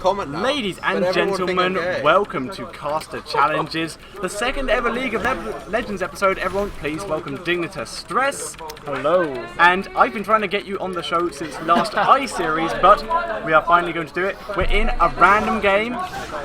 comment now. Ladies and gentlemen, welcome to Caster Challenges, the second ever League of Legends episode. Everyone, please welcome Dignitas Stress. Hello. And I've been trying to get you on the show since last I-Series, but we are finally going to do it. We're in a random game,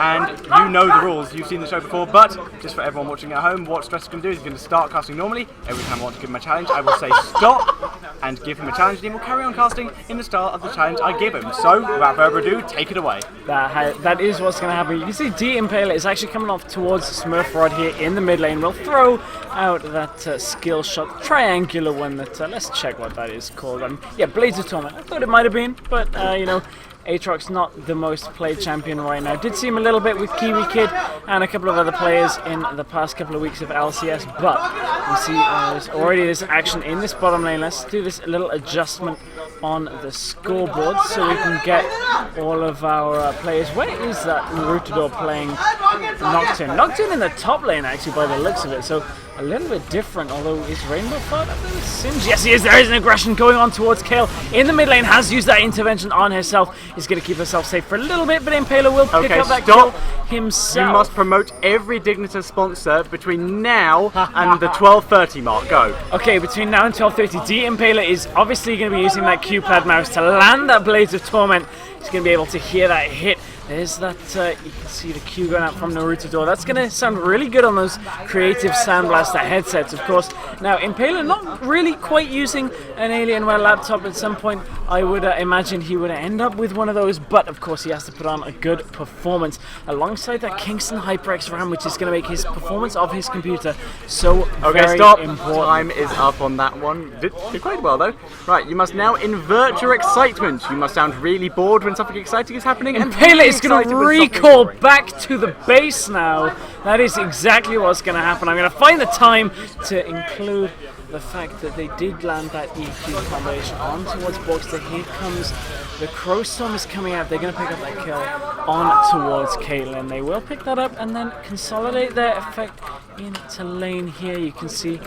and you know the rules. You've seen the show before, but just for everyone watching at home, what Stress is going to do is he's going to start casting normally. Every time I want to give him a challenge, I will say stop and give him a challenge, and he will carry on casting in the style of the challenge I give him. So, without further ado, take it away. That is what's going to happen. You can see D Impaler is actually coming off towards Smurf Rod here in the mid lane. We'll throw out that skill shot, triangular one that, let's check what that is called. Yeah, Blades of Torment. I thought it might have been, but, you know, Aatrox's not the most played champion right now. Did see him a little bit with Kiwi Kid and a couple of other players in the past couple of weeks of LCS, but you see there's already this action in this bottom lane. Let's do this little adjustment on the scoreboard so we can get all of our players. Where is that Narutador playing Nocturne? Nocturne in the top lane actually by the looks of it, so a little bit different, although is Rainbow Fart up there with Sims? Yes, he is. There is an aggression going on towards Kale in the mid lane, has used that intervention on herself. He's going to keep herself safe for a little bit, but Impaler will pick up that kill himself. You must promote every Dignitas sponsor between now and the 12:30 mark. Go. Okay, between now and 12:30, D Impaler is obviously going to be using that Q-pad mouse to land that Blades of Torment. He's going to be able to hear that hit. There's that, you can see the Q going out from Narutador. That's going to sound really good on those creative Sandblaster headsets, of course. Now, Impaler not really quite using an Alienware laptop at some point. I would imagine he would end up with one of those, but of course he has to put on a good performance alongside that Kingston HyperX RAM, which is going to make his performance of his computer so very important. Time is up on that one. Did quite well though. Right, you must now invert your excitement. You must sound really bored when something exciting is happening. Impaler is going to recall back to the base now. That is exactly what's going to happen. I'm going to find the time to include the fact that they did land that EQ combination on towards Boxster. Here comes the Crow Storm is coming out. They're going to pick up that kill on towards Caitlyn. They will pick that up and then consolidate their effect into lane here. You can see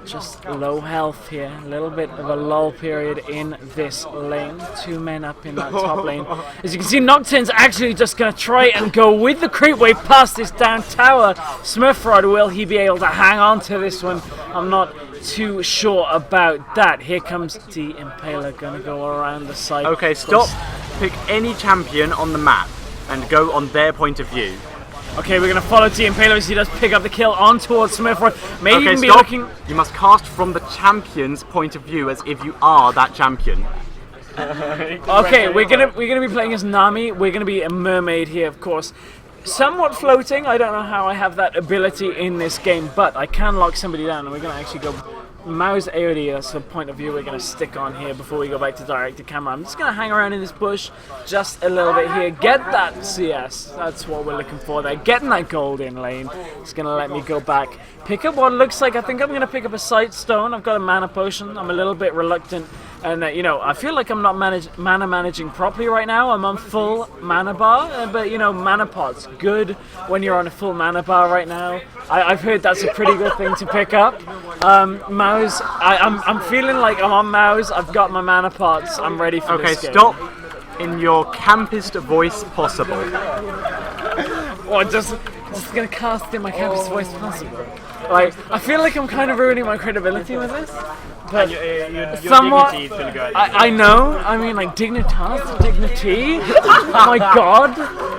just low health here, a little bit of a lull period in this lane. Two men up in that top lane. As you can see, Nocturne's actually just going to try and go with the creep wave past this down tower. Smurfrod, will he be able to hang on to this one? I'm not too sure about that. Here comes D Impaler, going to go around the side. Okay, stop. Pick any champion on the map and go on their point of view. Okay, we're going to follow D Impaler as he does pick up the kill on towards Smurfrod. Maybe okay, even be stop. looking. You must cast from the champion's point of view as if you are that champion. Okay, we're gonna be playing as Nami. We're gonna be a mermaid here, of course. Somewhat floating. I don't know how I have that ability in this game, but I can lock somebody down, and we're gonna actually go Mao's AOD. That's the point of view we're gonna stick on here before we go back to direct to camera. I'm just gonna hang around in this bush just a little bit here. Get that CS. That's what we're looking for there. Getting that gold in lane. It's gonna let me go back. Pick up what looks like, I think I'm gonna pick up a sight stone. I've got a mana potion. I'm a little bit reluctant. And, you know, I feel like I'm not mana managing properly right now. I'm on full mana bar, but, you know, mana pot's good when you're on a full mana bar right now. I've heard that's a pretty good thing to pick up. Mao's, I'm feeling like I'm on Mao's. I've got my mana pots. I'm ready for this game. Okay, stop in your campest voice possible. Or just going to cast in my campest voice possible. Like, I feel like I'm kind of ruining my credibility with this. But your somewhat, dignity is going to go out. I know, I mean, like, Dignitas, dignity. Oh my god,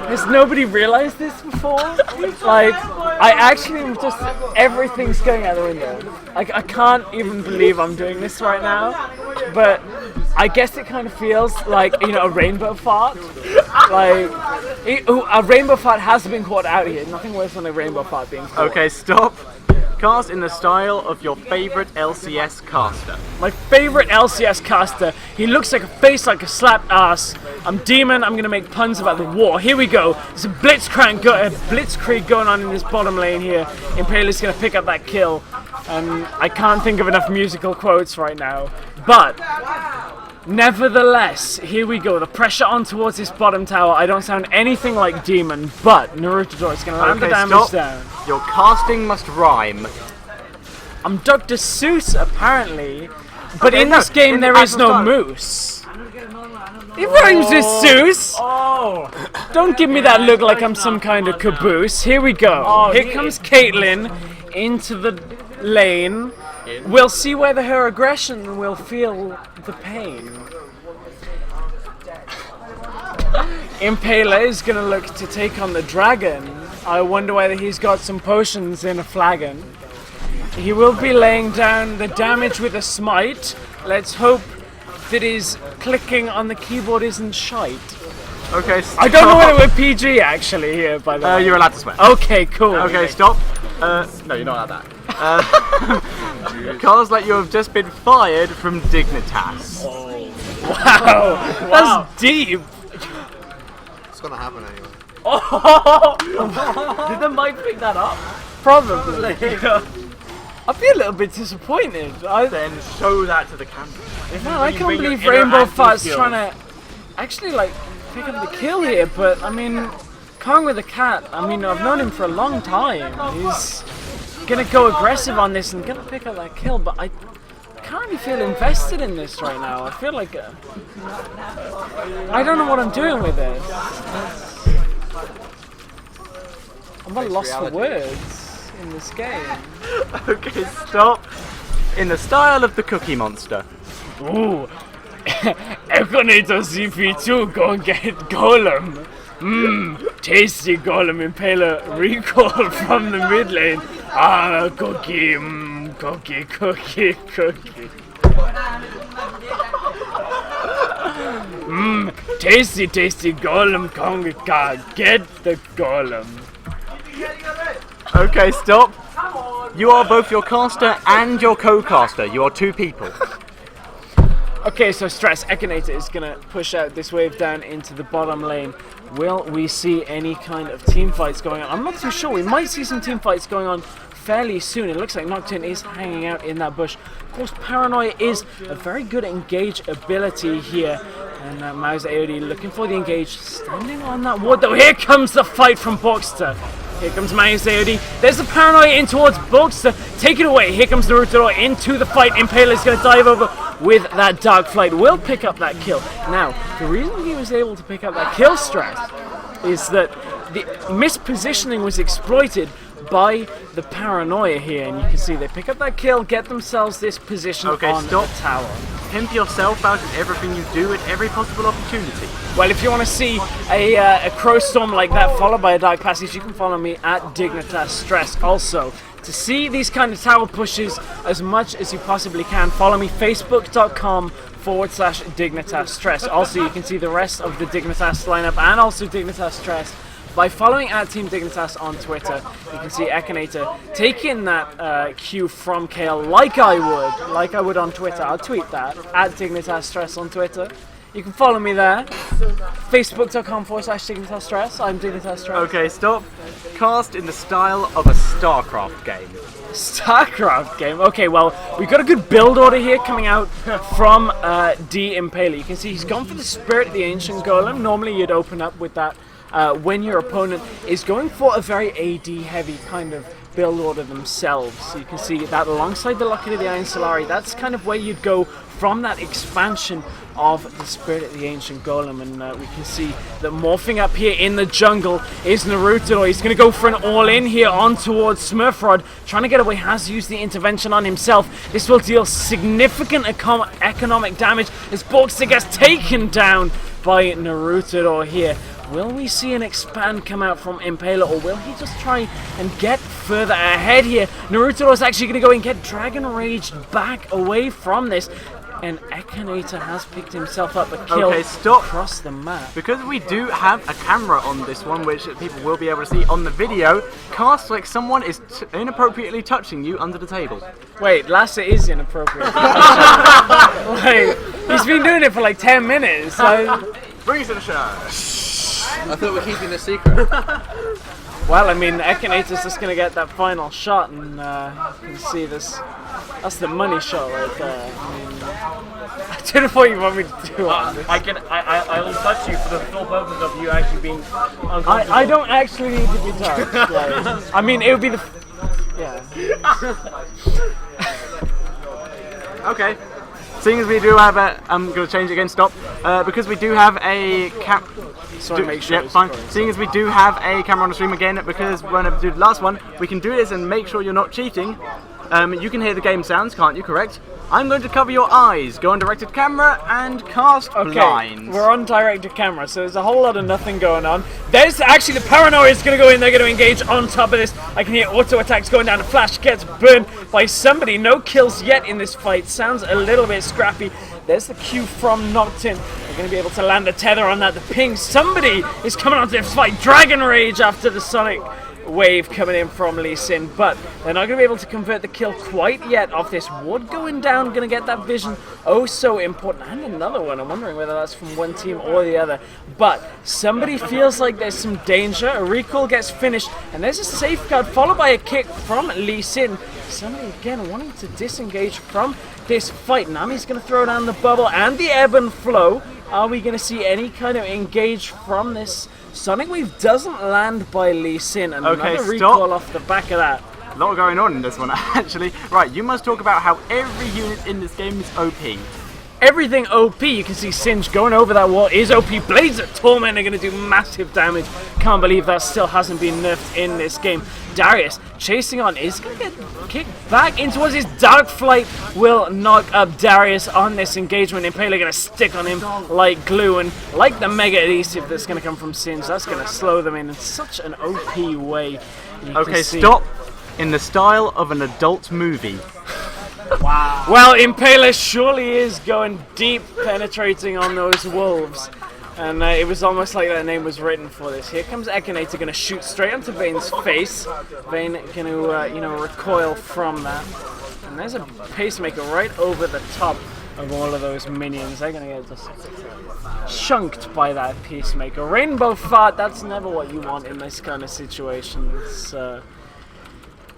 has nobody realized this before? Like, I actually am just, everything's going out the window. Like, I can't even believe I'm doing this right now, but I guess it kind of feels like, you know, a rainbow fart. Like, a rainbow fart has been caught out here. Nothing worse than a rainbow fart being caught. Okay, stop. Cast in the style of your favorite LCS caster. My favorite LCS caster. He looks like a face like a slapped ass. I'm Demon. I'm gonna make puns about the war. Here we go. There's a blitzkrieg going on in this bottom lane here. Impaler's gonna pick up that kill. I can't think of enough musical quotes right now, but nevertheless, here we go. The pressure on towards this bottom tower. I don't sound anything like Demon, but Narutador is going to land the damage down. Your casting must rhyme. I'm Dr. Seuss, apparently, but in this game there is no moose. It rhymes with Zeus. Oh! Don't give me that look like I'm some kind of caboose. Here we go. Here comes Caitlyn into the lane. We'll see whether her aggression will feel the pain. Impaler is gonna look to take on the dragon. I wonder whether he's got some potions in a flagon. He will be laying down the damage with a smite. Let's hope that his clicking on the keyboard isn't shite. Okay, I don't know whether we're PG actually here, by the way. You're allowed to swear. Okay, cool. Okay, stop. No, you're not allowed that. Carl's like you have just been fired from Dignitas. Wow, that's deep. It's gonna happen anyway. Did the mic pick that up? Probably. I'd be a little bit disappointed. Then show that to the camera. Man, I can't believe Rainbow Fart's trying to actually like pick up the kill here, but I mean, Kong with the cat, I mean, I've known him for a long time. He's gonna go aggressive on this and gonna pick up that kill, but I can't really feel invested in this right now. I feel like I don't know what I'm doing with it. I'm at a loss for words in this game. Okay, stop. In the style of the Cookie Monster. Ooh, Econator CP2, go and get Golem. Tasty Golem Impaler recall from the mid lane. Ah, cookie, cookie. Tasty Golem Konga, get the Golem. Okay, stop. You are both your caster and your co-caster. You are two people. Okay, so Stress, Ekinator is going to push out this wave down into the bottom lane. Will we see any kind of team fights going on? I'm not too sure. We might see some team fights going on fairly soon. It looks like Nocturne is hanging out in that bush. Of course, Paranoia is a very good engage ability here. And Mouse AOD looking for the engage, standing on that ward though. Here comes the fight from Boxster. Here comes Mouse AOD. There's the Paranoia in towards Boxster. Take it away. Here comes Naruto into the fight. Impaler's going to dive over with that Dark Flight. Will pick up that kill. Now, the reason he was able to pick up that kill, Stress, is that the mispositioning was exploited by the Paranoia here, and you can see they pick up that kill, get themselves this position on the tower. Pimp yourself out in everything you do at every possible opportunity. Well, if you want to see a Crow Storm like that followed by a Dark Passage, you can follow me at Dignitas Stress. Also, to see these kind of tower pushes as much as you possibly can, follow me facebook.com/Dignitas Stress. Also, you can see the rest of the Dignitas lineup and also Dignitas Stress by following at Team Dignitas on Twitter. You can see Ekinator taking that cue from Kale like I would on Twitter. I'll tweet that at Dignitas Stress on Twitter. You can follow me there. Facebook.com/Dignitas Stress. I'm Dignitas Stress. Okay, stop. Cast in the style of a StarCraft game. StarCraft game. Okay, well, we've got a good build order here coming out from D Impaler. You can see he's gone for the Spirit of the Ancient Golem. Normally you'd open up with that when your opponent is going for a very AD heavy kind of build order themselves. So you can see that alongside the Locket of the Iron Solari, that's kind of where you'd go from that expansion of the Spirit of the Ancient Golem. And we can see that morphing up here in the jungle is Naruto. He's going to go for an all-in here on towards Smurfrod, trying to get away, has used the intervention on himself. This will deal significant economic damage as Boxer gets taken down by Naruto here. Will we see an expand come out from Impaler, or will he just try and get further ahead here? Naruto is actually going to go and get Dragon Rage back away from this, and Ekinator has picked himself up a kill across the map. Because we do have a camera on this one, which people will be able to see on the video, cast like someone is inappropriately touching you under the table. Wait, Lassa is inappropriate. Like, he's been doing it for like 10 minutes. So. Bring us to the show. I thought we were keeping a secret. Well, I mean, Ekinator's just going to get that final shot, and you can see this. That's the money shot right there. I mean, I don't know what you want me to do on this. I will touch you for the sole purpose of you actually being uncomfortable. I don't actually need to be touched. Like, I mean, it would be the... Yeah. Okay. seeing as we do have a, I'm going to change it again. Stop. Because we do have a Make sure yeah, fine. Seeing as we do have a camera on the stream again, because when I do the last one, we can do this and make sure you're not cheating. You can hear the game sounds, can't you? Correct. I'm going to cover your eyes, go on directed camera, and cast blinds. We're on directed camera, so there's a whole lot of nothing going on. There's actually the paranoia is going to go in, they're going to engage on top of this. I can hear auto attacks going down, the flash gets burned by somebody. No kills yet in this fight, sounds a little bit scrappy. There's the cue from Noctin. They're going to be able to land a tether on that. The ping, somebody is coming onto this fight. Dragon Rage after the Sonic wave coming in from Lee Sin, but they're not going to be able to convert the kill quite yet off this ward going down. Going to get that vision, oh so important, and another one. I'm wondering whether that's from one team or the other, but somebody feels like there's some danger. A recall gets finished, and there's a safeguard followed by a kick from Lee Sin. Somebody again wanting to disengage from this fight. Nami's going to throw down the bubble and the ebb and flow. Are we going to see any kind of engage from this? Sonic Wave doesn't land by Lee Sin, and another recall off the back of that. A lot going on in this one, actually. Right, you must talk about how every unit in this game is OP. Everything OP. You can see Singe going over that wall is OP. Blades of Torment are going to do massive damage. Can't believe that still hasn't been nerfed in this game. Darius chasing on is going to get kicked back in towards his Dark Flight. Will knock up Darius on this engagement. Impaler going to stick on him like glue, and like the Mega Adhesive that's going to come from Singe, that's going to slow them in such an OP way. Okay, stop. In the style of an adult movie. Wow. Well, Impaler surely is going deep, penetrating on those wolves. And it was almost like that name was written for this. Here comes Ekinator, going to shoot straight onto Vane's face. Vane going to, recoil from that. And there's a pacemaker right over the top of all of those minions. They're going to get just chunked by that pacemaker. Rainbow Fart, that's never what you want in this kind of situation. It's,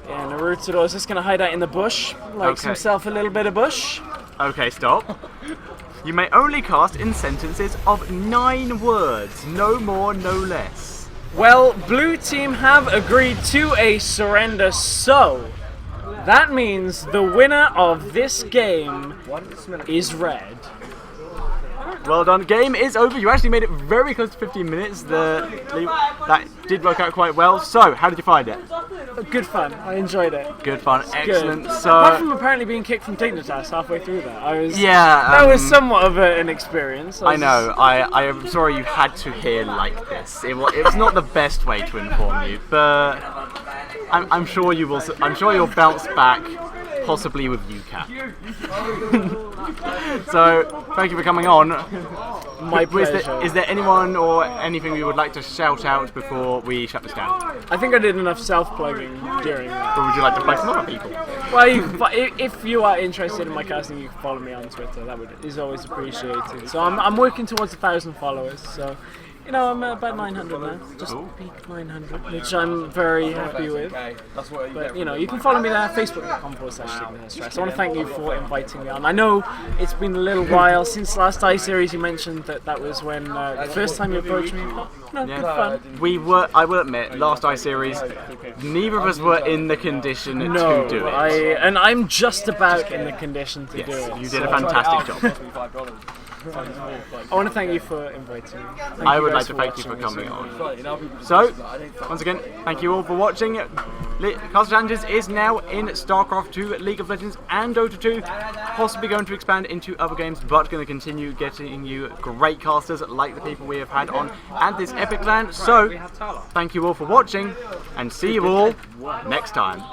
yeah, Naruto is just going to hide out in the bush. Likes himself a little bit of bush. Okay, stop. You may only cast in sentences of 9 words. No more, no less. Well, blue team have agreed to a surrender, so that means the winner of this game is red. Well done. Game is over. You actually made it very close to 15 minutes. That did work out quite well. So, how did you find it? Good fun. I enjoyed it. Good fun. Excellent. Good. So, apart from apparently being kicked from Dignitas halfway through that, that was somewhat of an experience. I know. I am sorry you had to hear like this. It was not the best way to inform you, but I'm sure you will. I'm sure you'll bounce back. Possibly with UCAT. So, thank you for coming on. My pleasure. Is there anyone or anything you would like to shout out before we shut this down? I think I did enough self-plugging during that. Or would you like to plug some other people? Well, if you are interested in my casting, you can follow me on Twitter. That is always appreciated. So I'm working towards 1,000 followers. So. I'm about 900 now, just peaked 900, which I'm very happy with. But, you can follow me there, facebook.com/Dignitas Stress. I want to thank you for inviting me on. I know it's been a little while since last iSeries. You mentioned that was when the first time you approached me. Good fun. I will admit, last iSeries, neither of us were in the condition to do it. And I'm just about in the condition to do it. You did a fantastic job. I want to thank you for inviting me. I would like to thank you for coming on. So, once again, thank you all for watching. Castle Challenges is now in StarCraft 2, League of Legends and Dota 2. Possibly going to expand into other games, but going to continue getting you great casters like the people we have had on and this epiclan. So, thank you all for watching, and see you all next time.